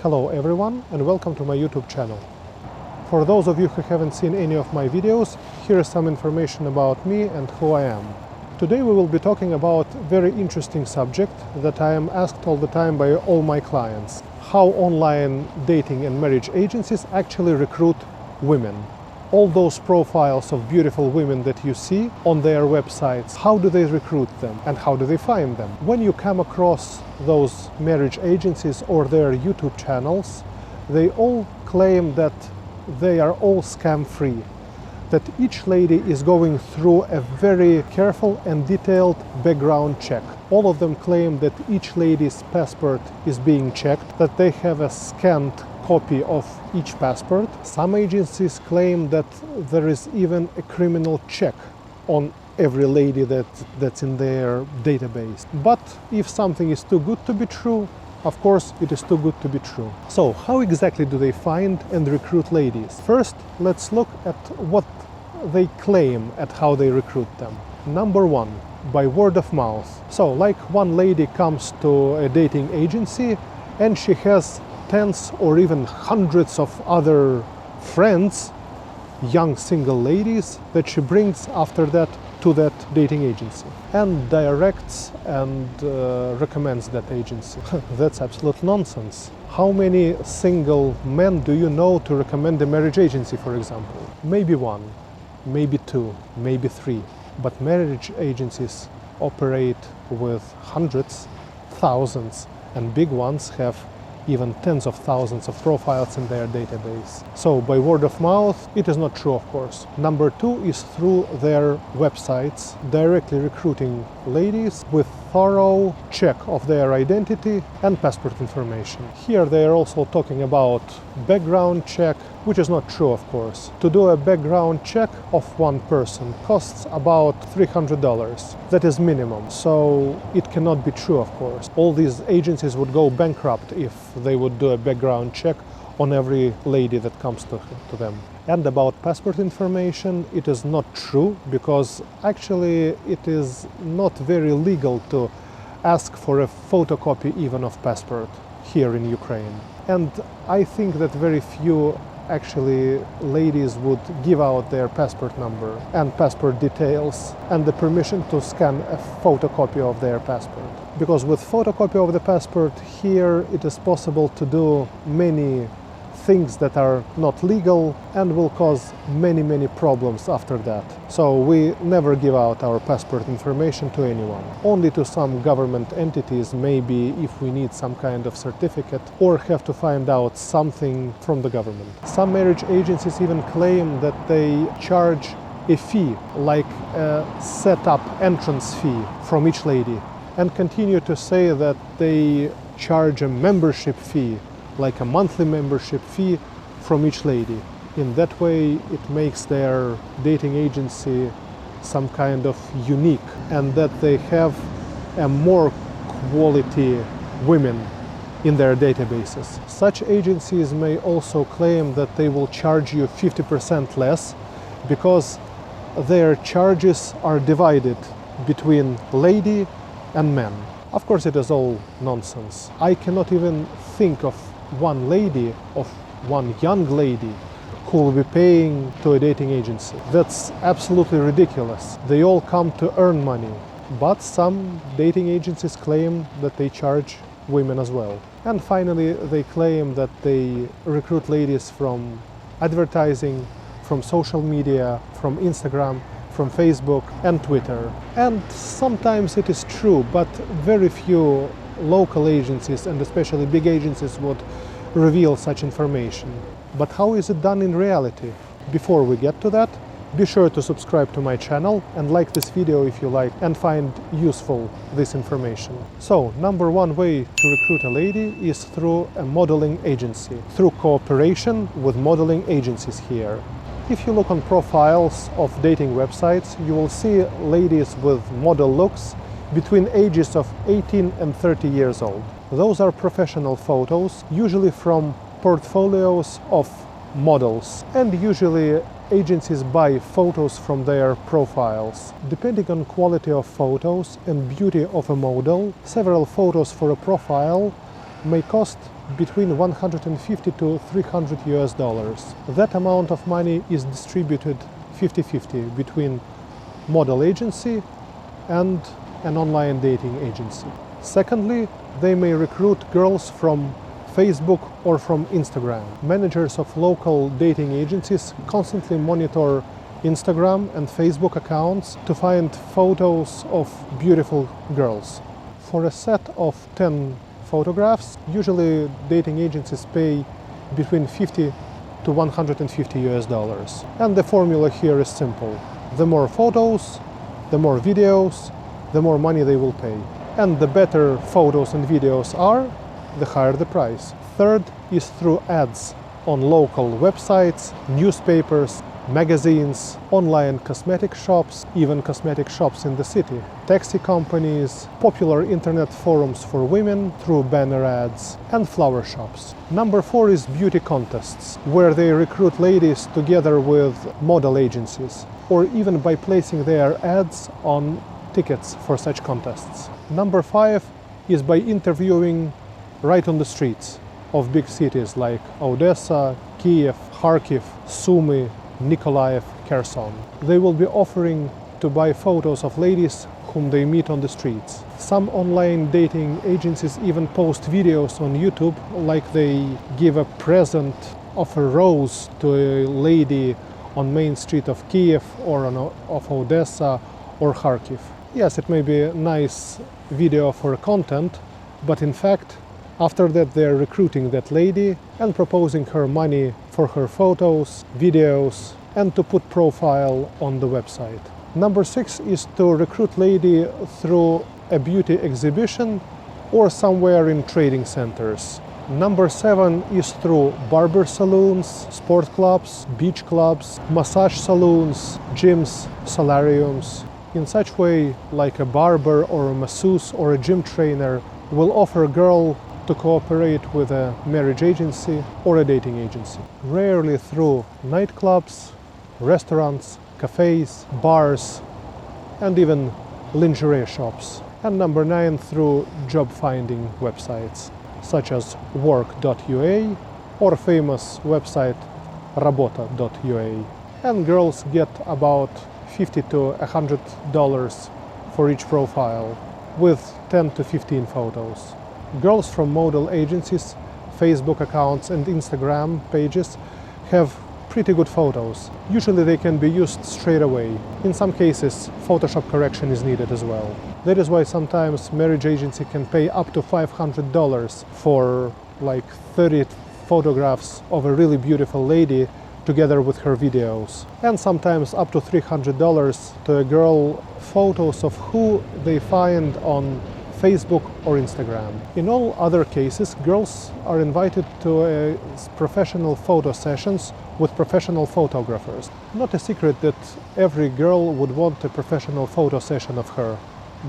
Hello everyone and welcome to my YouTube channel. For those of you who haven't seen any of my videos, here is some information about me and who I am. Today we will be talking about a very interesting subject that I am asked all the time by all my clients. How online dating and marriage agencies actually recruit women. All those profiles of beautiful women that you see on their websites, how do they recruit them and how do they find them? When you come across those marriage agencies or their YouTube channels, they all claim that they are all scam-free, that each lady is going through a very careful and detailed background check. All of them claim that each lady's passport is being checked, that they have a scanned copy of each passport. Some agencies claim that there is even a criminal check on every lady that's in their database. But if something is too good to be true, of course it is too good to be true. So how exactly do they find and recruit ladies? First, let's look at what they claim and how they recruit them. Number one, by word of mouth. So like one lady comes to a dating agency and she has tens or even hundreds of other friends, young single ladies, that she brings after that to that dating agency and directs and recommends that agency. That's absolute nonsense. How many single men do you know to recommend a marriage agency, for example? Maybe one, maybe two, maybe three. But marriage agencies operate with hundreds, thousands, and big ones have even tens of thousands of profiles in their database. So by word of mouth, it is not true, of course. Number two is through their websites, directly recruiting ladies with thorough check of their identity and passport information. Here they are also talking about background check, which is not true, of course. To do a background check of one person costs about $300. That is minimum, so it cannot be true, of course. All these agencies would go bankrupt if they would do a background check on every lady that comes to them. And about passport information, it is not true, because actually it is not very legal to ask for a photocopy even of passport here in Ukraine. And I think that very few actually ladies would give out their passport number and passport details and the permission to scan a photocopy of their passport. Because with photocopy of the passport here it is possible to do many things that are not legal and will cause many problems after that. So we never give out our passport information to anyone. Only to some government entities, maybe if we need some kind of certificate or have to find out something from the government. Some marriage agencies even claim that they charge a fee, like a set-up entrance fee from each lady, and continue to say that they charge a membership fee, like a monthly membership fee from each lady. In that way it makes their dating agency some kind of unique, and that they have a more quality women in their databases. Such agencies may also claim that they will charge you 50% less because their charges are divided between lady and men. Of course it is all nonsense. I cannot even think of one lady, of one young lady who will be paying to a dating agency. That's absolutely ridiculous. They all come to earn money, but some dating agencies claim that they charge women as well. And finally, they claim that they recruit ladies from advertising, from social media, from Instagram, from Facebook and Twitter. And sometimes it is true, but very few local agencies and especially big agencies would reveal such information. But how is it done in reality? Before we get to that, be sure to subscribe to my channel and like this video if you like and find useful this information. So, number one way to recruit a lady is through a modeling agency, through cooperation with modeling agencies here. If you look on profiles of dating websites, you will see ladies with model looks between ages of 18 and 30 years old. Those are professional photos, usually from portfolios of models, and usually agencies buy photos from their profiles. Depending on quality of photos and beauty of a model, several photos for a profile may cost between 150 to 300 US dollars. That amount of money is distributed 50-50 between model agency and an online dating agency. Secondly, they may recruit girls from Facebook or from Instagram. Managers of local dating agencies constantly monitor Instagram and Facebook accounts to find photos of beautiful girls. For a set of 10 photographs, usually dating agencies pay between 50 to 150 US dollars. And the formula here is simple. The more photos, the more videos, the more money they will pay. And the better photos and videos are, the higher the price. Third is through ads on local websites, newspapers, magazines, online cosmetic shops, even cosmetic shops in the city, taxi companies, popular internet forums for women through banner ads, and flower shops. Number 4 is beauty contests, where they recruit ladies together with model agencies, or even by placing their ads on tickets for such contests. Number 5 is by interviewing right on the streets of big cities like Odessa, Kiev, Kharkiv, Sumy, Nikolaev, Kherson. They will be offering to buy photos of ladies whom they meet on the streets. Some online dating agencies even post videos on YouTube, like they give a present of a rose to a lady on Main Street of Kiev or of Odessa or Kharkiv. Yes, it may be a nice video for content, but in fact, after that they're recruiting that lady and proposing her money for her photos, videos, and to put profile on the website. Number 6 is to recruit lady through a beauty exhibition or somewhere in trading centers. Number 7 is through barber salons, sport clubs, beach clubs, massage salons, gyms, solariums. In such way, like a barber or a masseuse or a gym trainer will offer a girl to cooperate with a marriage agency or a dating agency. Rarely through nightclubs, restaurants, cafes, bars, and even lingerie shops. And number 9, through job finding websites, such as work.ua or famous website rabota.ua. And girls get about $50 to $100 for each profile, with 10 to 15 photos. Girls from model agencies, Facebook accounts and Instagram pages have pretty good photos. Usually they can be used straight away. In some cases, Photoshop correction is needed as well. That is why sometimes marriage agency can pay up to $500 for like 30 photographs of a really beautiful lady together with her videos. And sometimes up to $300 to a girl photos of who they find on Facebook or Instagram. In all other cases, girls are invited to professional photo sessions with professional photographers. Not a secret that every girl would want a professional photo session of her,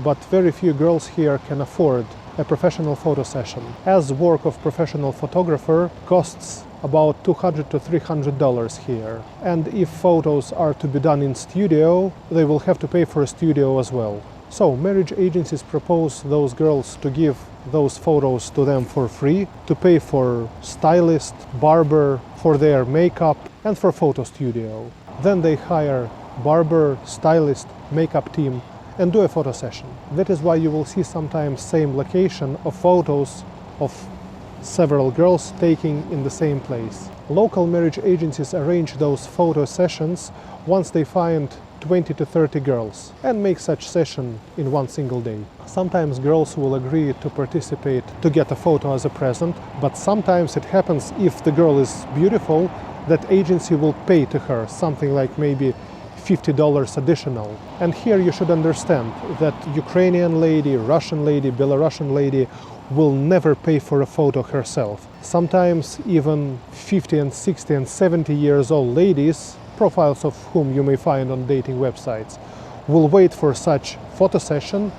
but very few girls here can afford a professional photo session, as work of professional photographer costs about $200 to $300 here. And if photos are to be done in studio, they will have to pay for a studio as well. So marriage agencies propose those girls to give those photos to them for free, to pay for stylist, barber, for their makeup and for photo studio. Then they hire barber, stylist, makeup team and do a photo session. That is why you will see sometimes same location of photos of several girls taking in the same place. Local marriage agencies arrange those photo sessions once they find 20 to 30 girls and make such session in one single day. Sometimes girls will agree to participate to get a photo as a present, but sometimes it happens if the girl is beautiful, that agency will pay to her something like maybe $50 additional. And here you should understand that Ukrainian lady, Russian lady, Belarusian lady will never pay for a photo herself. Sometimes even 50 and 60 and 70 years old ladies, profiles of whom you may find on dating websites, will wait for such photo session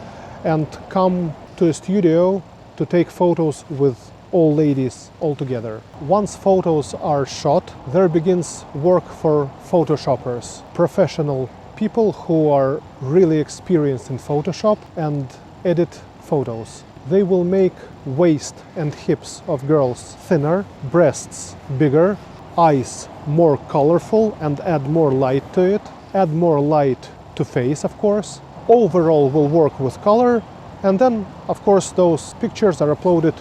and come to a studio to take photos with all ladies all together. Once photos are shot, there begins work for photoshoppers, professional people who are really experienced in Photoshop and edit photos. They will make waist and hips of girls thinner, breasts bigger, eyes more colorful and add more light to it, add more light to face, of course. Overall will work with color, and then of course those pictures are uploaded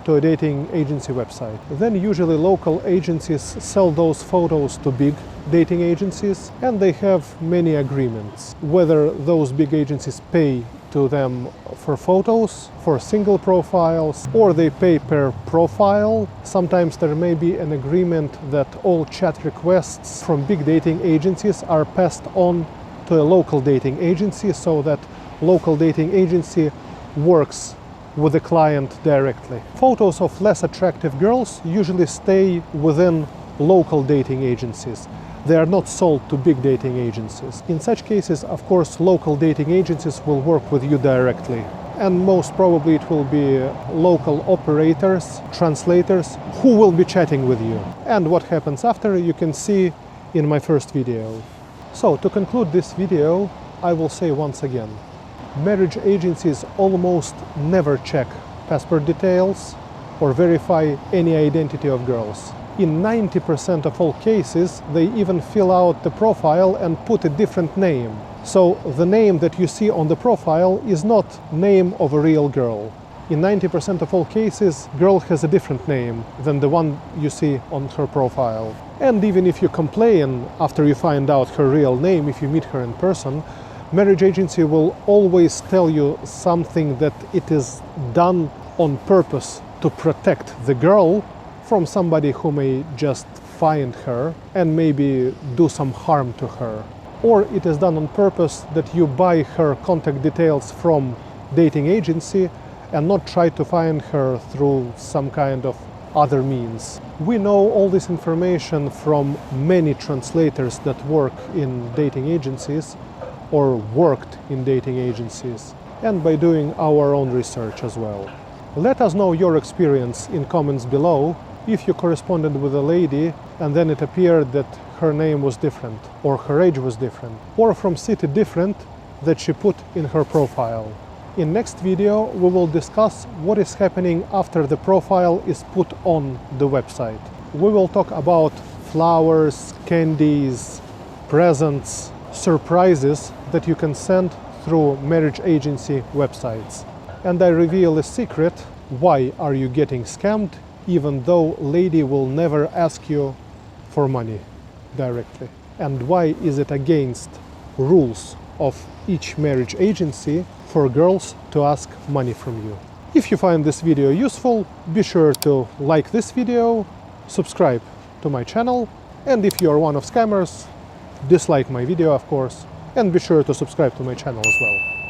to a dating agency website. Then usually local agencies sell those photos to big dating agencies, and they have many agreements. Whether those big agencies pay to them for photos, for single profiles, or they pay per profile. Sometimes there may be an agreement that all chat requests from big dating agencies are passed on to a local dating agency, so that local dating agency works with the client directly. Photos of less attractive girls usually stay within local dating agencies. They are not sold to big dating agencies. In such cases, of course, local dating agencies will work with you directly. And most probably it will be local operators, translators, who will be chatting with you. And what happens after, you can see in my first video. So, to conclude this video, I will say once again, marriage agencies almost never check passport details or verify any identity of girls. In 90% of all cases, they even fill out the profile and put a different name. So the name that you see on the profile is not name of a real girl. In 90% of all cases, girl has a different name than the one you see on her profile. And even if you complain after you find out her real name, if you meet her in person, marriage agency will always tell you something that it is done on purpose to protect the girl from somebody who may just find her and maybe do some harm to her. Or it is done on purpose that you buy her contact details from dating agency and not try to find her through some kind of other means. We know all this information from many translators that work in dating agencies or worked in dating agencies, and by doing our own research as well. Let us know your experience in comments below, if you corresponded with a lady and then it appeared that her name was different, or her age was different, or from city different that she put in her profile. In next video we will discuss what is happening after the profile is put on the website. We will talk about flowers, candies, presents, surprises that you can send through marriage agency websites. And I reveal a secret: why are you getting scammed even though lady will never ask you for money directly? And why is it against rules of each marriage agency for girls to ask money from you? If you find this video useful, be sure to like this video, subscribe to my channel, and if you are one of scammers, dislike my video of course, and be sure to subscribe to my channel as well.